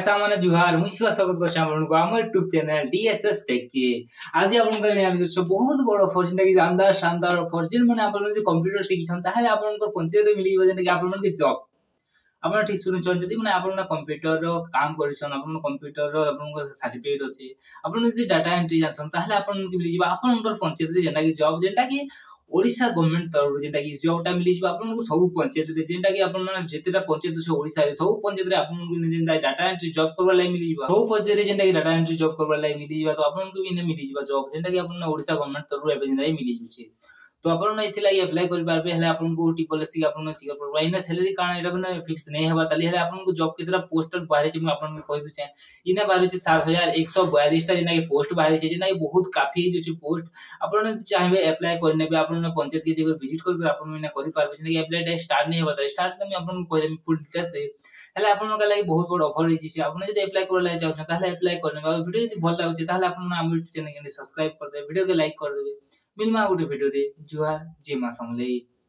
सामान्य जुहार मुझ स्वागत करछे आपनको हमर यूट्यूब चैनल डीएसएस टेक के आज आपन करे हम बहुत बड़ ऑफर जेंटा कि शानदार शानदार ऑफर जेन माने आपन जे कंप्यूटर सिखछन ताहे आपन को पंचायत रे मिली जेंटा कि आपन के जॉब आपन ठीक सुनछन जदी माने आपन कंप्यूटर रो काम करछन आपन कंप्यूटर रो आपन को सर्टिफिकेट अछि आपन जे डाटा एंट्री जानछन ताहे आपन के मिली जिबा आपन पंचायत रे जेंटा कि जॉब जेंटा कि ओडिशा गवर्नमेंट तरफ जेंटा कि जॉबटा मिली जिबा आपन को सब पंचायत रे जेंटा कि आपन माने जेतेटा पंचायत छै ओडिशा रे सब पंचायत रे आपन को जेंटा डाटा एंट्री जॉब करबा lai मिली जिबा सब पंचायत रे जेंटा कि डाटा एंट्री जॉब करबा lai मिली जिबा तो आपन को भी ने मिली जिबा जॉब जेंटा कि आपन ओडिशा गवर्नमेंट तरफ एबे जेंटा मिली जुछे तो आपन एथि लागि अप्लाई करि पारबे हले आपन को ट्रिपल एससी आपन चिकर परबा इना सैलरी काना एटा बने फिक्स नै हेबा ताली हले आपन को जॉब केतरा पोस्टर बाहर छै मैं आपन को कहि दु छै इना बाहर छै 7142 टा जेना कि पोस्ट बाहर छै जेना कि बहुत काफी जे छै पोस्ट आपन चाहबे अप्लाई करने बे आपन पंचायत के जगह विजिट कर आपन इना करि पारबे जेना कि अप्लाई डे स्टार्ट नै हेबा स्टार्ट में आपन को कहि देम फुल डिटेल्स हले आपन का लागि बहुत बड़ ऑफर रही छै आपन जदि अप्लाई करला चाहछन ताले अप्लाई करने वीडियो जदि भल लागै छै ताले आपन हम यूट्यूब चैनल के सब्सक्राइब कर दे वीडियो के लाइक कर देबे मिलमा गुटे वीडियो रे जुहार जे मा संगले।